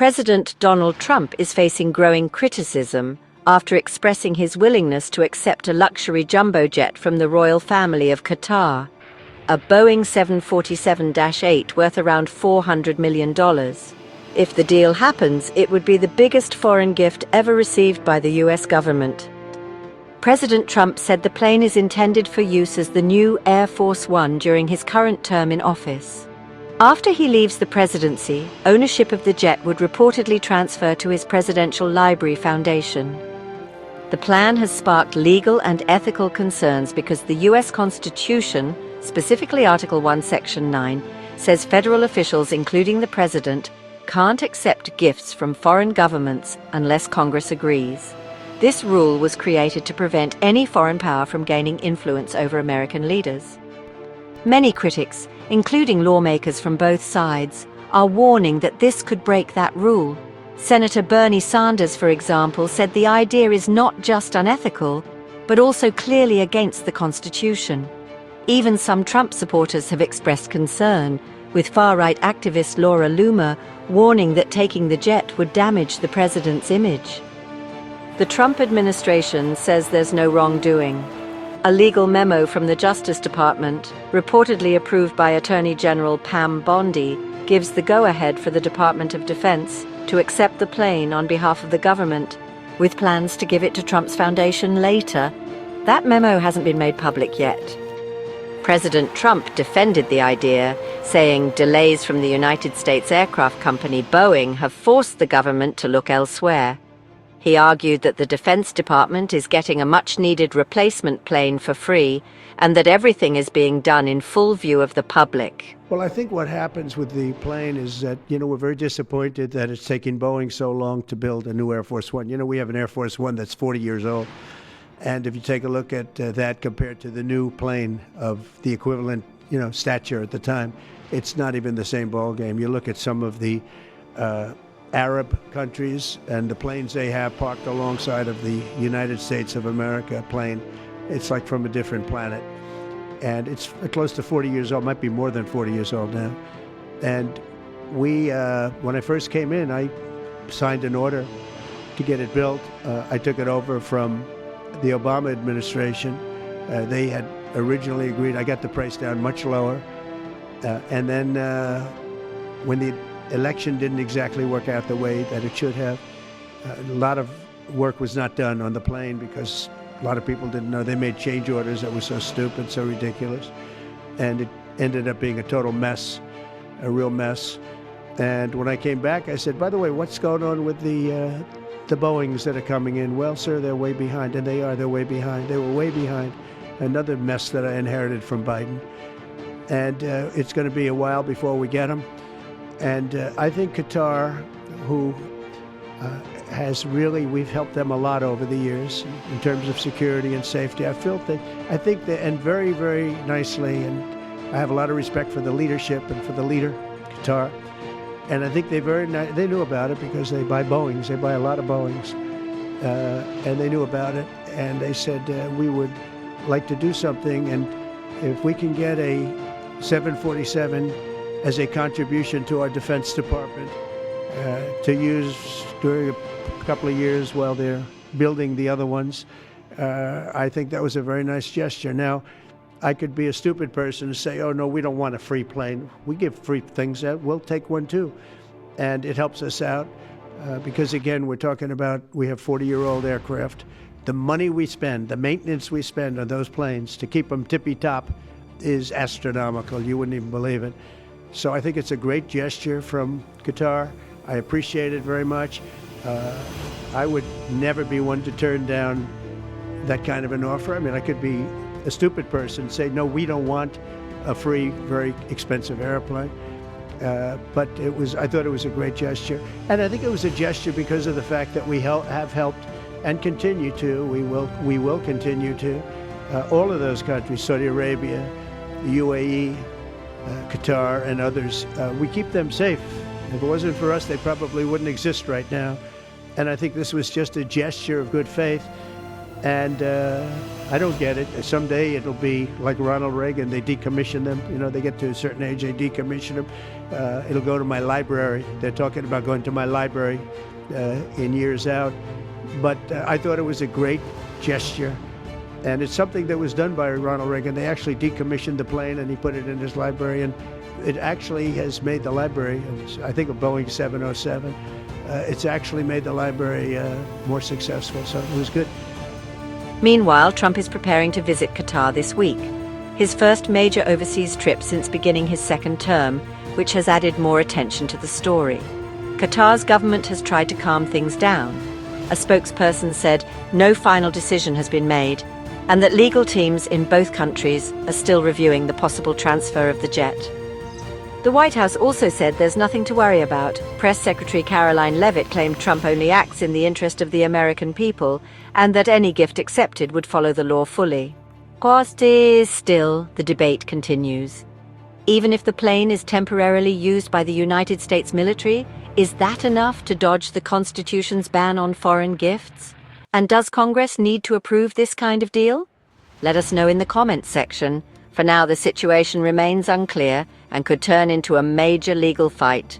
President Donald Trump is facing growing criticism after expressing his willingness to accept a luxury jumbo jet from the royal family of Qatar, a Boeing 747-8 worth around $400 million. If the deal happens, it would be the biggest foreign gift ever received by the US government. President Trump said the plane is intended for use as the new Air Force One during his current term in office. After he leaves the presidency, ownership of the jet would reportedly transfer to his Presidential Library Foundation. The plan has sparked legal and ethical concerns because the US Constitution, specifically Article 1, Section 9, says federal officials, including the president, can't accept gifts from foreign governments unless Congress agrees. This rule was created to prevent any foreign power from gaining influence over American leaders. Many critics, including lawmakers from both sides, are warning that this could break that rule. Senator Bernie Sanders, for example, said the idea is not just unethical, but also clearly against the Constitution. Even some Trump supporters have expressed concern, with far-right activist Laura Loomer warning that taking the jet would damage the president's image. The Trump administration says there's no wrongdoing. A legal memo from the Justice Department, reportedly approved by Attorney General Pam Bondi, gives the go-ahead for the Department of Defense to accept the plane on behalf of the government, with plans to give it to Trump's foundation later. That memo hasn't been made public yet. President Trump defended the idea, saying delays from the United States aircraft company Boeing have forced the government to look elsewhere. He argued that the Defense Department is getting a much-needed replacement plane for free and that everything is being done in full view of the public. Well, I think what happens with the plane is that, we're very disappointed that it's taken Boeing so long to build a new Air Force One. We have an Air Force One that's 40 years old. And if you take a look at that compared to the new plane of the equivalent, stature at the time, it's not even the same ballgame. You look at some of the Arab countries and the planes they have parked alongside of the United States of America plane. It's like from a different planet. And it's close to 40 years old, might be more than 40 years old now. And we, when I first came in, I signed an order to get it built. I took it over from the Obama administration. They had originally agreed. I got the price down much lower. And then when the election didn't exactly work out the way that it should have, a lot of work was not done on the plane because a lot of people didn't know. They made change orders that were so stupid, so ridiculous. And it ended up being a total mess, a real mess. And when I came back, I said, by the way, what's going on with the Boeings that are coming in? Well, sir, they're way behind. And they are, they're way behind. They were way behind. Another mess that I inherited from Biden. And it's going to be a while before we get them. And I think Qatar, who has really, we've helped them a lot over the years in terms of security and safety. I think that, and very, very nicely, and I have a lot of respect for the leadership and for the leader, Qatar. And I think they knew about it because they buy Boeings. They buy a lot of Boeings. And they knew about it. And they said, we would like to do something. And if we can get a 747 as a contribution to our Defense Department to use during a couple of years while they're building the other ones, I think that was a very nice gesture. Now, I could be a stupid person and say, oh, no, we don't want a free plane. We give free things out. We'll take one, too. And it helps us out because, again, we're talking about we have 40-year-old aircraft. The money we spend, the maintenance we spend on those planes to keep them tippy-top is astronomical. You wouldn't even believe it. So I think it's a great gesture from Qatar. I appreciate it very much. I would never be one to turn down that kind of an offer. I mean, I could be a stupid person, say, no, we don't want a free, very expensive airplane. But I thought it was a great gesture. And I think it was a gesture because of the fact that we have helped and continue to, we will continue to, all of those countries, Saudi Arabia, the UAE, Qatar, and others, we keep them safe. If it wasn't for us, they probably wouldn't exist right now. And I think this was just a gesture of good faith. And I don't get it. Someday it'll be like Ronald Reagan. They decommission them. You know, they get to a certain age, they decommission them. It'll go to my library. They're talking about going to my library in years out. But I thought it was a great gesture. And it's something that was done by Ronald Reagan. They actually decommissioned the plane and he put it in his library. And it actually has made the library, I think, a Boeing 707. It's actually made the library more successful. So it was good. Meanwhile, Trump is preparing to visit Qatar this week, his first major overseas trip since beginning his second term, which has added more attention to the story. Qatar's government has tried to calm things down. A spokesperson said no final decision has been made, and that legal teams in both countries are still reviewing the possible transfer of the jet. The White House also said there's nothing to worry about. Press Secretary Caroline Leavitt claimed Trump only acts in the interest of the American people and that any gift accepted would follow the law fully. Still, the debate continues. Even if the plane is temporarily used by the United States military, is that enough to dodge the Constitution's ban on foreign gifts? And does Congress need to approve this kind of deal? Let us know in the comments section. For now, the situation remains unclear and could turn into a major legal fight.